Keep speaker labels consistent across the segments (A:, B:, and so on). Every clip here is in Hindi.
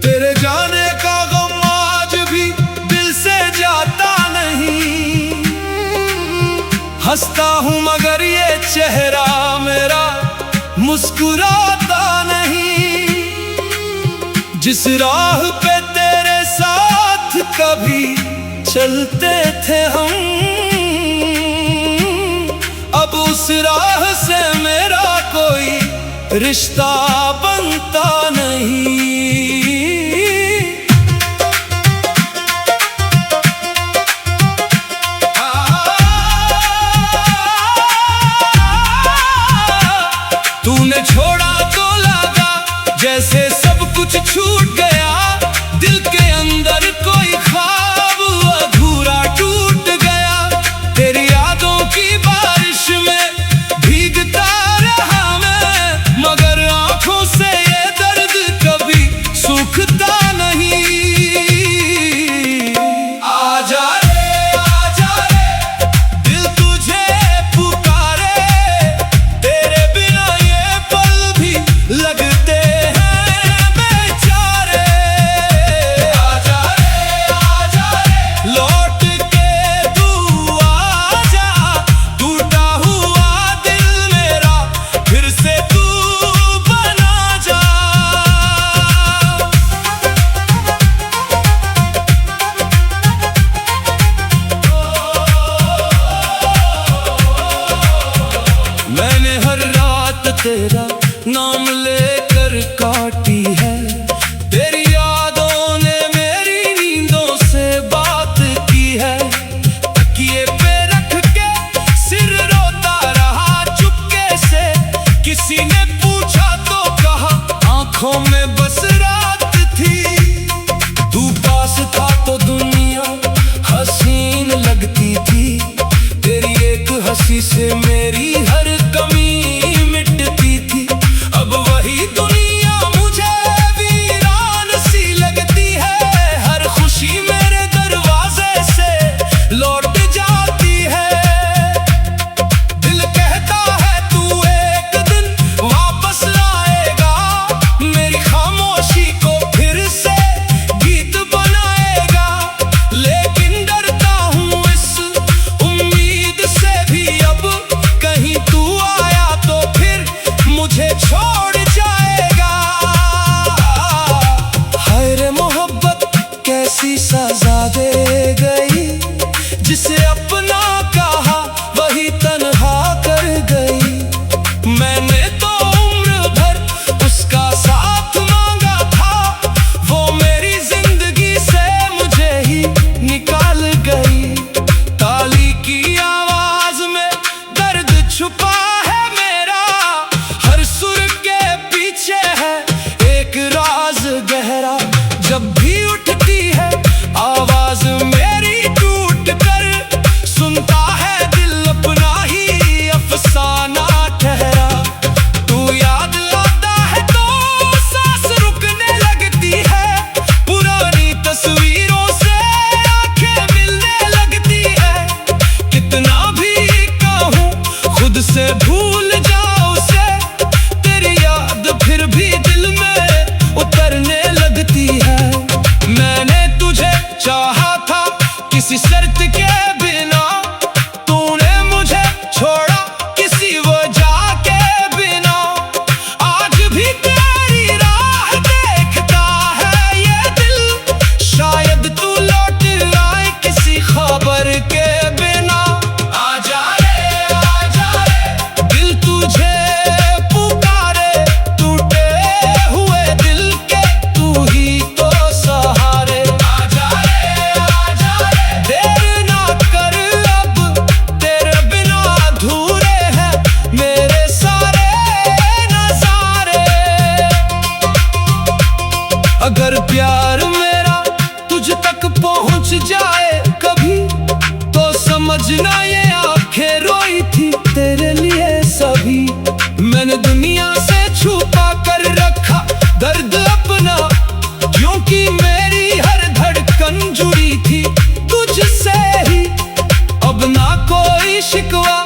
A: तेरे जाने का गम आज भी दिल से जाता नहीं। हंसता हूँ मगर ये चेहरा मेरा मुस्कुराता नहीं। जिस राह पे तेरे साथ कभी चलते थे हम, अब उस राह से मेरा कोई रिश्ता बनता नहीं। तूने छोड़ा तो लगा जैसे सब कुछ छूट गया। दिल के अंदर कोई ख्वाब अधूरा टूट गया। तेरी यादों की बारिश में भीगता रहा मैं, मगर आंखों से ये दर्द कभी सूखता नहीं। आजा रे दिल तुझे पुकारे, तेरे बिना ये पल भी लगते हैं बेचारे। आजा रे लौट के तू आजा, टूटा हुआ दिल मेरा फिर से तू बना जा। मैंने हर रात तेरा नाम लेकर काटी है। तेरी यादों ने मेरी नींदों से बात की है। तकिए पे रख के सिर रोता रहा चुपके से। किसी ने पूछा तो कहा आंखों में बस रात थी। तू पास था तो दुनिया हसीन लगती थी। तेरी एक हंसी से मेरी हर कमी मिटती थी। अब वही दुनिया मुझे वीरान सी लगती है। हर खुशी मेरे दरवाजे से लौट जाती है। दिल कहता है तू एक दिन वापस आएगा, मेरी खामोशी को फिर से गीत बनाएगा। लेकिन डरता हूँ इस उम्मीद से भी, अब कहीं तू आया तो फिर मुझे छोड़ जाएगा। हाय रे मोहब्बत कैसी सजा दे गई, जिसे अपना कहा वही तन्हा कर गई। मैंने तो उम्र भर उसका साथ मांगा था, वो मेरी जिंदगी से मुझे ही निकाल गई। ताली की आवाज में दर्द छुपा है मेरा, हर सुर के पीछे है एक राज गहरा। जब भी उठती है आवाज मेरी टूट कर, सुनता है दिल अपना ही अफसाना ठहरा। तू याद आता है तो सांस रुकने लगती है। पुरानी तस्वीरों से आंखें मिलने लगती है। कितना भी कहूँ खुद से भूल जाओ उसे, तेरी याद फिर भी दिल में उतरने लगती है। मैंने तुझे चाहा था किसी शर्त के बिना, तूने मुझे छोड़ा किसी वजह के बिना। आज भी तेरी राह देखता है ये दिल, शायद तू लौट आए किसी खबर के बिना। आजा रे दिल तुझे पुकारे, टूटे हुए दिल के तू ही तो सहारे। आजा रे देर समझना ये आंखें रोई थी तेरे लिए सभी। मैंने दुनिया से छुपा कर रखा दर्द अपना, क्योंकि मेरी हर धड़कन जुड़ी थी तुझसे ही। अब ना कोई शिकवा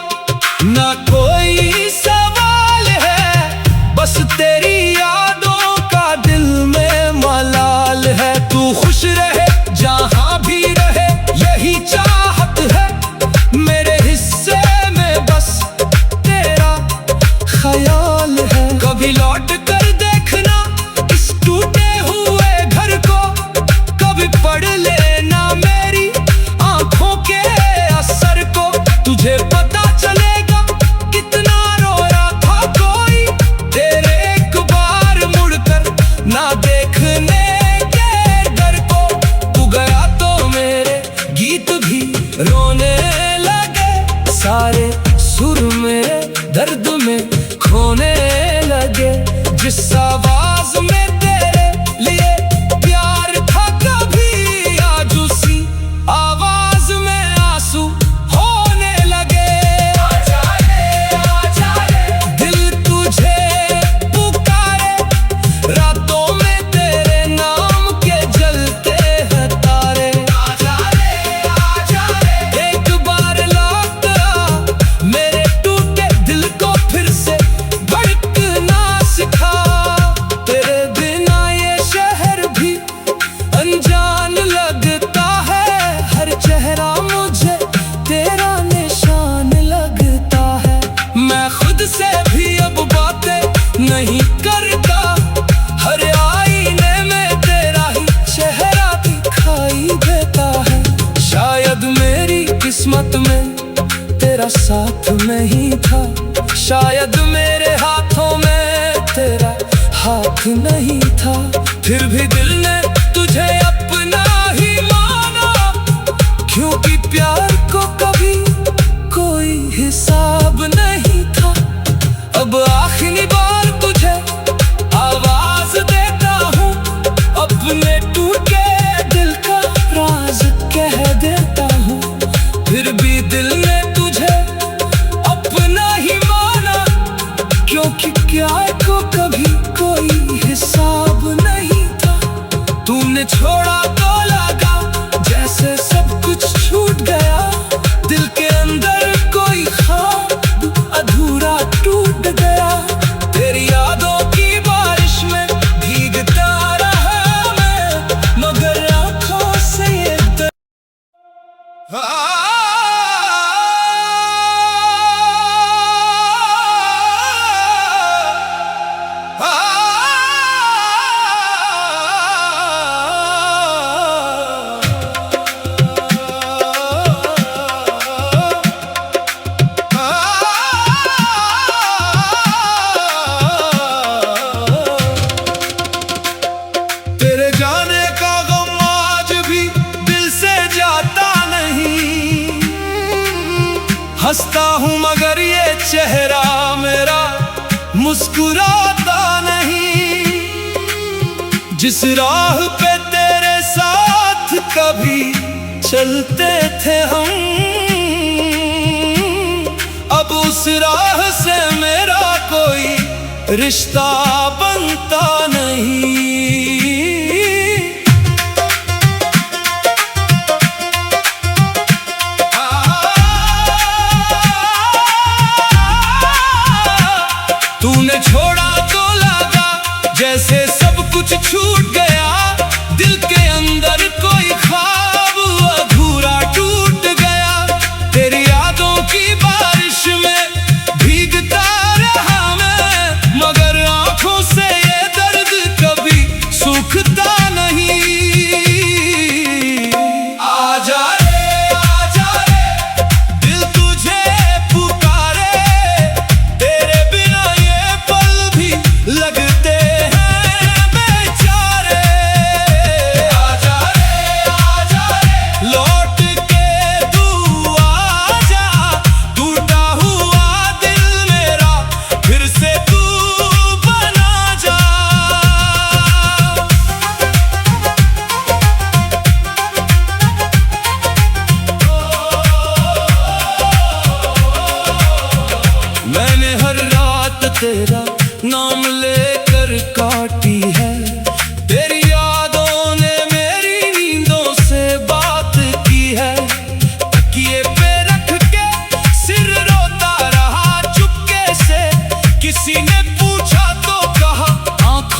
A: ना कोई सवाल है, बस तेरी यादों का दिल में मलाल है। तू खुश रहे जहां भी रहे यही चाहत है, मेरे हिस्से में बस तेरा ख्याल है। कभी लौट कर देखना इस टूटे हुए घर को, कभी पढ़ लेना मेरी आंखों के असर को। तुझे पता चलेगा कितना रोया था कोई तेरे एक बार मुड़कर ना देखने के डर को। तू गया तो मेरे गीत भी रोने लगे, सारे सुर मेरे दर्द में खोने लगे। जिस आवाज में तेरे लिए प्यार था कभी, आज उसी आवाज में आंसू होने लगे। आजा रे, दिल तुझे पुकारे, रातों में तेरे नाम के जलते हैं तारे। आजा रे, एक बार लौट आ, मेरे टूटे दिल को फिर से धड़कना सिखा। तेरे बिना ये शहर भी अनजान लगता है, हर चेहरा मुझे तेरा निशान लगता है। मैं खुद से भी अब बातें नहीं करता, हर आईने में तेरा ही चेहरा दिखाई देता है। शायद मेरी किस्मत में तेरा साथ नहीं था, शायद मेरे हाथों में तेरा हाथ नहीं था, फिर भी दिल ने तुझे अपना ही माना। क्योंकि प्यार को कभी कोई हिसाब नहीं था। अब आखिरी बार तुझे आवाज देता हूँ, अपने टूटे दिल का राज कह देता हूँ। फिर भी दिल ने तुझे अपना ही माना, क्योंकि प्यार को कभी कोई हिसाब नहीं था। तूने छोड़ा तो लगा जैसे सब कुछ छूट गया, दिल के अंदर कोई ख्वाब अधूरा टूट गया। तेरी यादों की बारिश में भीगता रहा मैं, मगर आंखों से ये तेरे जाने का गम आज भी दिल से जाता नहीं। हंसता हूँ मगर ये चेहरा मेरा मुस्कुराता नहीं। जिस राह पे तेरे साथ कभी चलते थे हम, अब उस राह से मेरा कोई रिश्ता बनता नहीं। तूने छोड़ा तो लगा जैसे सब कुछ छूट गया, दिल के अंदर कोई ख्वाब अधूरा टूट गया। तेरी यादों की बारिश में भीगता रहा मैं, मगर आंखों से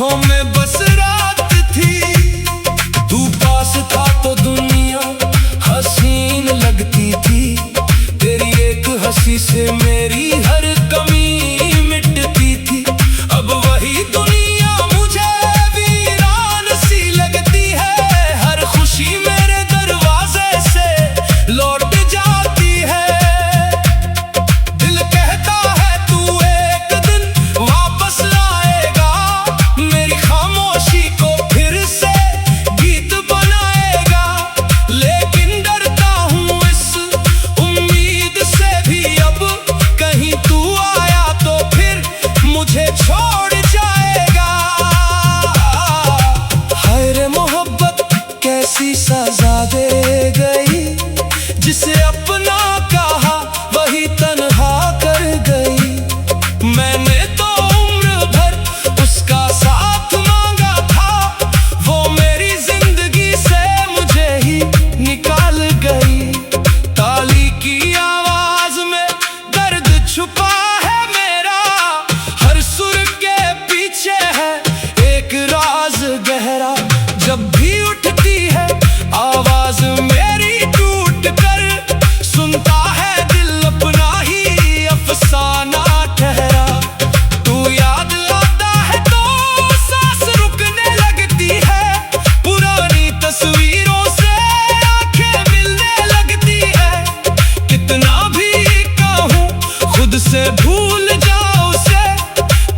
A: आंखों में बस रात थी, तू पास था तो दुनिया हसीन लगती थी। तेरी एक हंसी से मेरी हर कमी मिटती थी। अब वही दुनिया मुझे वीरान सी लगती है। हर खुशी मेरे दरवाजे से लौट जाती है। दिल कहता है तू एक दिन वापस आएगा, मेरी खामोशी को फिर से गीत बनाएगा। लेकिन डरता हूँ इस उम्मीद से भी, अब कहीं तू आया तो फिर मुझे छोड़ जाएगा। हाय रे मोहब्बत कैसी सजा दे गई, जिसे अपना कहा वही तन्हा कर गई। मैंने तो उम्र भर उसका साथ मांगा था, वो मेरी जिंदगी से मुझे ही निकाल गई। ताली की आवाज में दर्द छुपा है मेरा, हर सुर के पीछे है एक राज गहरा। जब भी उठती है आवाज मेरी टूट कर, सुनता है दिल अपना ही अफसाना ठहरा। तू याद आता है तो सांस रुकने लगती है, पुरानी तस्वीरों से आंखें मिलने लगती है। कितना भी कहूँ खुद से भूल जाओ उसे,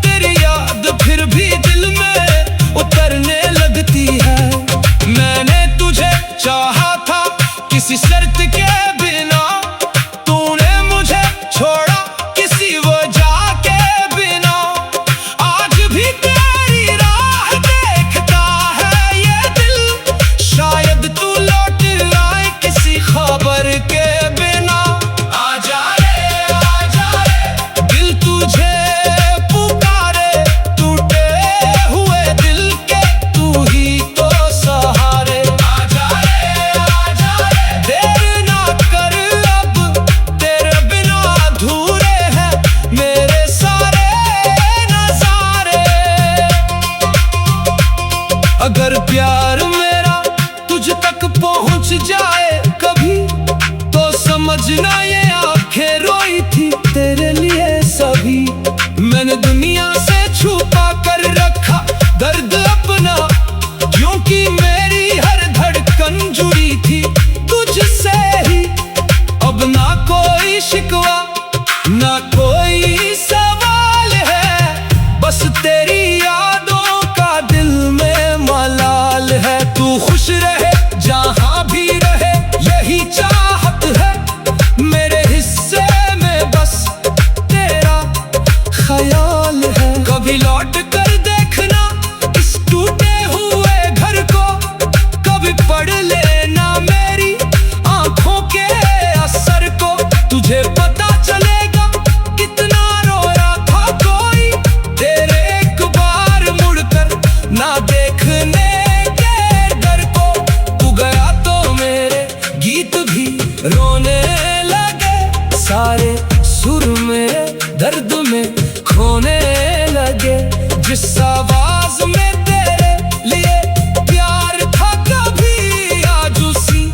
A: तेरी याद फिर भी दिल में उतरने लगती है। मैंने तुझे चाहा था किसी शर्त के बिना, तूने मुझे छोड़ा किसी वजह के बिना। आज भी तेरी राह देखता है ये दिल, शायद तू लौट आए किसी खबर के बिना। आजा रे दिल तुझे पुकारे, टूटे हुए दिल के तू ही तो सहारे। आजा रे देर ना कर, अब तेरे बिना अधूरे हैं मेरे सारे नजारे। अगर प्यार मेरा तुझ तक पहुंच जाए कभी, तो समझना ये आंखें रोई थी तेरे लिए सभी। मैंने दुनिया से छुपा कर रखा दर्द अपना, क्योंकि मेरी हर धड़कन जुड़ी थी तुझसे ही। अब ना कोई शिकवा ना कोई सवाल है, बस तेरी यादों का दिल में मलाल है। तू खुश रहे जहां भी रहे, यही चाहत है मेरे हिस्से में, बस तेरा ख्याल है। कभी लौट कर देखना इस टूटे हुए घर को, कभी पढ़ लेना मेरी आंखों के असर को। तुझे पता चलेगा कितना रोया था कोई, तेरे एक बार मुड़कर ना देखने के डर को। तू गया तो मेरे गीत भी रोने लगे, सारे सुर में दर्द में खोने लगे। जिस आवाज में तेरे लिए प्यार था कभी, आज उसी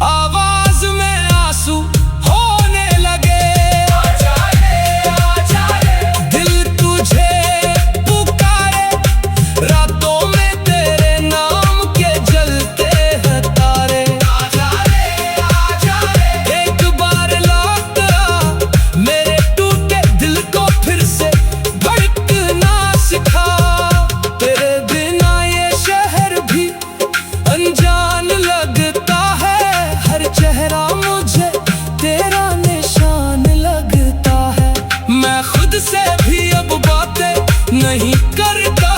A: आवाज में आंसू होने लगे। आजा रे दिल तुझे पुकारे, रातों में तेरे नाम के जलते हैं तारे। आजा रे एक बार लौट आ, मेरे टूटे दिल को फिर से धड़कना सिखा। तेरे बिना ये शहर भी अनजान लगता है, हर चेहरा मुझे तेरा निशान लगता है। मैं खुद से भी अब बातें नहीं करता,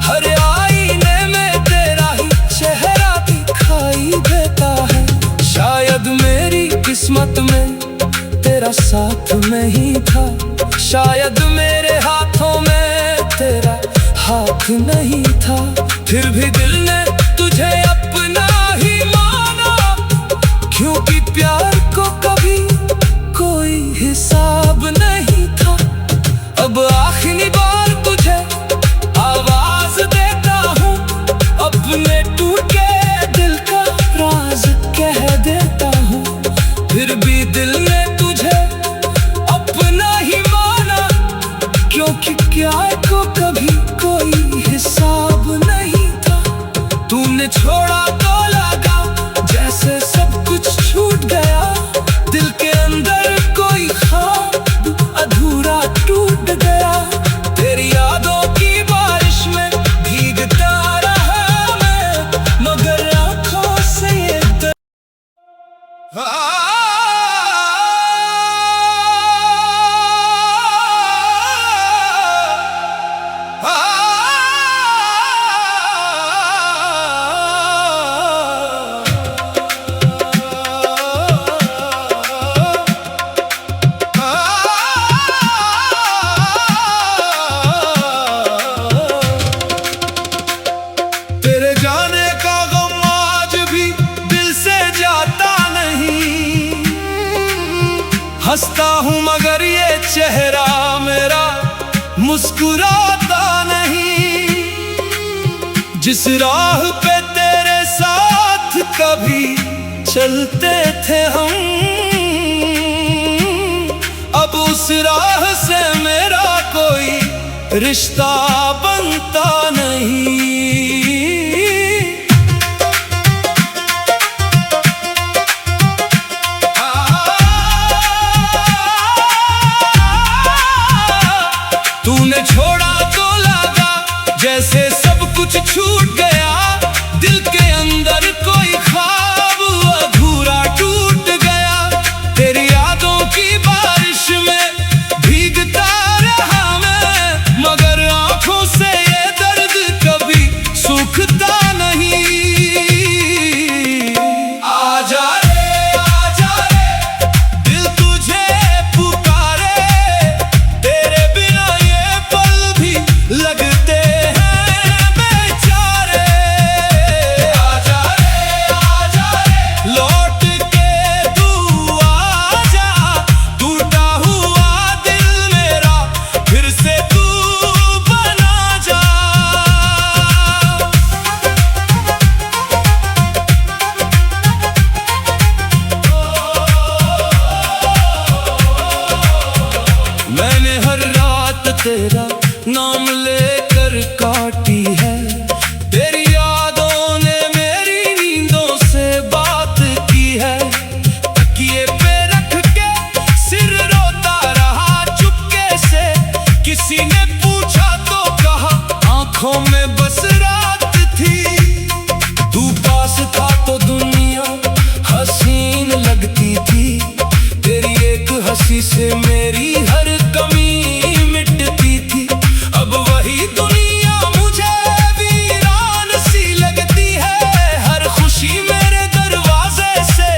A: हर आईने में तेरा ही चेहरा दिखाई देता है। शायद मेरी किस्मत में तेरा साथ नहीं था, शायद मेरे हाथों में तेरा हाथ नहीं था। फिर भी दिल ने तुझे अपना ही माना, क्योंकि प्यार को कभी कोई हिसाब नहीं था। अब आखिरी बार तुझे आवाज फिर भी दिल ने तुझे अपना ही माना, क्योंकि क्या को कभी कोई हिसाब नहीं था। तूने छोड़ा तो लगा जैसे सब कुछ छूट गया, दिल के अंदर कोई ख्वाब अधूरा टूट गया। तेरी यादों की बारिश में भीगता रहा मैं, मगर आंखों से ये तेरे जाने का गम आज भी दिल से जाता नहीं। हंसता हूँ मगर ये चेहरा मेरा मुस्कुराता नहीं। जिस राह पे तेरे साथ कभी चलते थे हम, अब उस राह से मेरा कोई रिश्ता बनता नहीं। तूने छोड़ा तो लगा जैसे सब कुछ छूट गया, दिल के अंदर कोई ख्वाब अधूरा टूट गया। तेरी यादों की बारिश में भीगता रहा मैं, मगर आंखों से ये दर्द कभी सूखता नहीं। आजा रे दिल तुझे पुकारे, तेरे बिना ये पल भी लगते हैं बेचारे। आजा रे लौट के तू आजा, टूटा हुआ दिल मेरा फिर से तू बना जा। मैंने हर रात तेरा नाम लेकर काटी है, तेरी यादों ने मेरी नींदों से बात की है। तकिए पे रख के सिर रोता रहा चुपके से, किसी ने पूछा तो कहा आंखों में बस रात थी। तू पास था तो दुनिया हसीन लगती थी, तेरी एक हंसी से मेरी हर कमी मिटती थी। अब वही दुनिया मुझे वीरान सी लगती है, हर खुशी मेरे दरवाजे से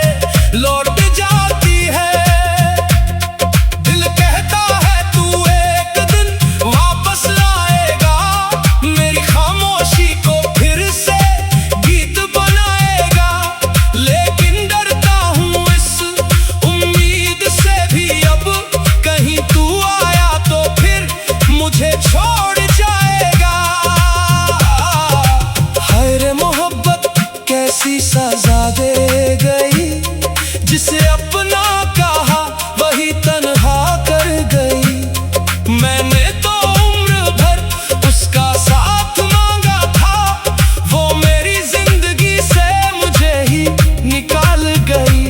A: लौट जाती है। दिल कहता है तू एक दिन वापस आएगा, मेरी खामोशी को फिर से गीत बनाएगा। लेकिन डरता हूँ इस उम्मीद से भी, अब कहीं तू आया तो फिर मुझे छोड़ जाएगा। हाय रे मोहब्बत कैसी सजा दे गई, जिसे अपना कहा वही तन्हा कर गई। मैंने तो उम्र भर उसका साथ मांगा था, वो मेरी जिंदगी से मुझे ही निकाल गई।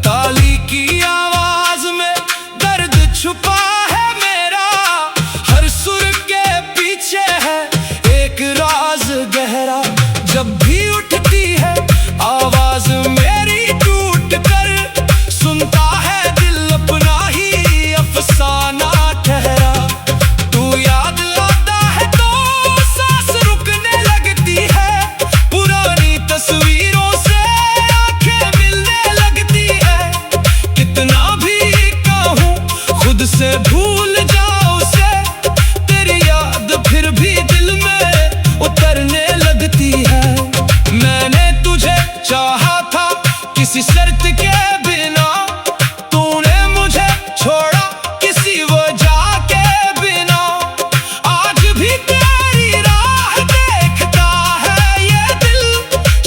A: ताली की आवाज में दर्द छुपा है मेरा, हर सुर के पीछे है एक राज गहरा। जब भी उठती है आवाज मेरी टूट कर, सुनता है दिल अपना ही अफसाना ठहरा। तू याद आता है तो सांस रुकने लगती है, पुरानी तस्वीरों से आंखें मिलने लगती है। कितना भी कहूँ खुद से भूल जाओ उसे, तेरी याद फिर भी दिल में उतरने लगती है। मैंने तुझे चाहा था किसी शर्त के बिना, तूने मुझे छोड़ा किसी वजह के बिना। आज भी तेरी राह देखता है ये दिल,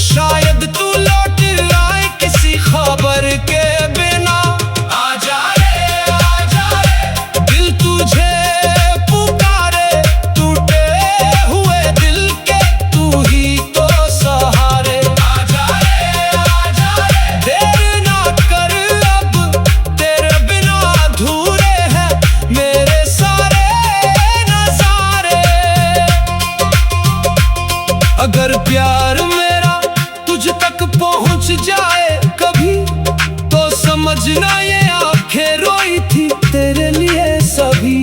A: शायद तू लौट आए किसी खबर के बिना। समझना ये आंखें रोई थी तेरे लिए सभी।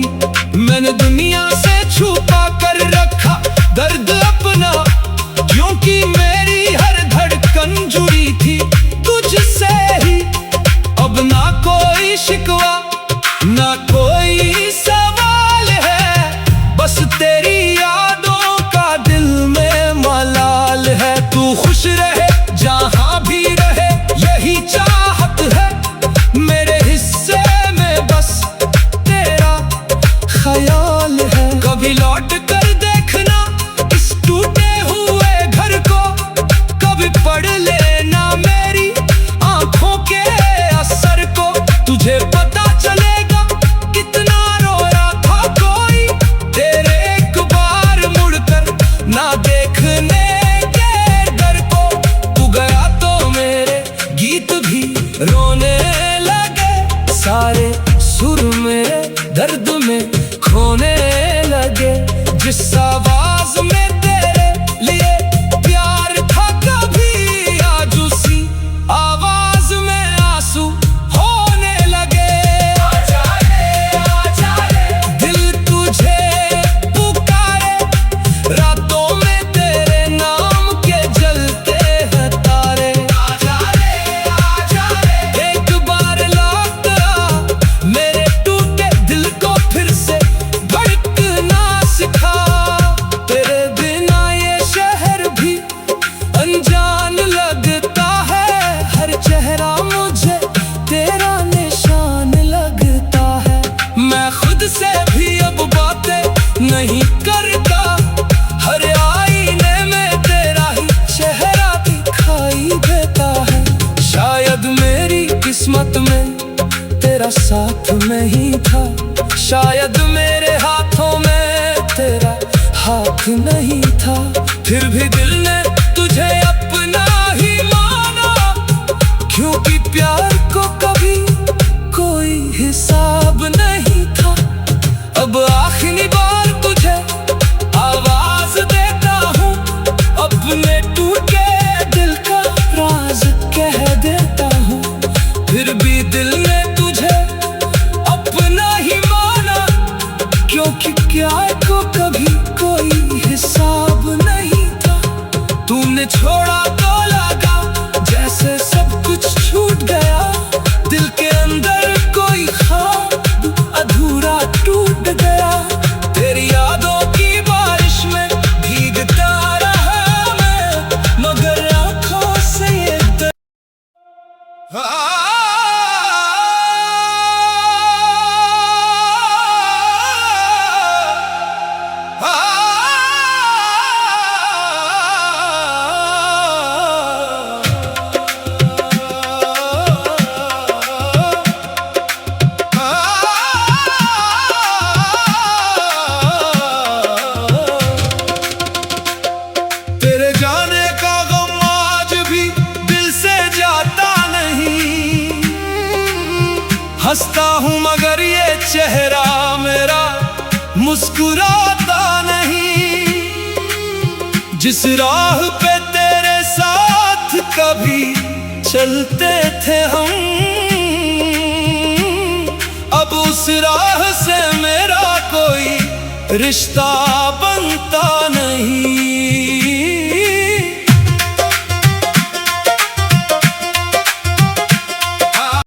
A: मैंने दुनिया से छुपा कर रखा दर्द अपना, क्योंकि मेरी हर धड़कन जुड़ी थी तुझसे ही। अब ना कोई शिकवा ना कोई सवाल है, बस तेरी यादों का दिल में मलाल है। तू खुश रहे जहां भी रहे, यही चाहत है मेरे हिस्से में, बस तेरा ख्याल है। कभी लौट कर देखना इस टूटे हुए घर को, कभी पढ़ लेना मेरी आंखों के असर को। तुझे पता चलेगा कितना रोया था कोई तेरे एक बार मुड़कर ना देखने के डर को। तू गया तो मेरे गीत भी रोने लगे, सारे सुर मेरे दर्द में खोने लगे। जिस आवाज में तेरे लिए प्यार था कभी, आज उसी आवाज में आंसू होने लगे। आजा रे दिल तुझे पुकारे, रातों में तेरे नाम के जलते हैं तारे। आजा रे एक बार लौट आ, मेरे टूटे दिल को फिर से धड़कना सिखा। तेरे बिना ये शहर भी अनजान लगता है, हर चेहरा मुझे तेरा निशान लगता है। मैं खुद से भी अब बातें नहीं करता, हर आईने में तेरा ही चेहरा दिखाई देता है। शायद मेरी किस्मत में तेरा साथ नहीं था, शायद मेरे हाथों में तेरा हाथ नहीं था। फिर भी दिल ने तुझे अपना ही माना, क्योंकि प्यार को कभी कोई हिसाब नहीं था। अब आखिरी बार तुझे आवाज देता हूँ, अपने टूटे दिल का राज कह देता हूँ। फिर भी दिल ने तुझे अपना ही माना, क्योंकि प्यार को कभी कोई हिसाब नहीं था। तूने छोड़ा तो लगा जैसे सब कुछ छूट गया, दिल के अंदर कोई ख्वाब अधूरा टूट गया। तेरी यादों की बारिश में भीगता रहा मैं, मगर आंखों से ये तेरे जाने का गम आज भी दिल से जाता नहीं। हंसता हूँ मगर ये चेहरा मेरा मुस्कुराता नहीं। जिस राह पे तेरे साथ कभी चलते थे हम, अब उस राह से मेरा कोई रिश्ता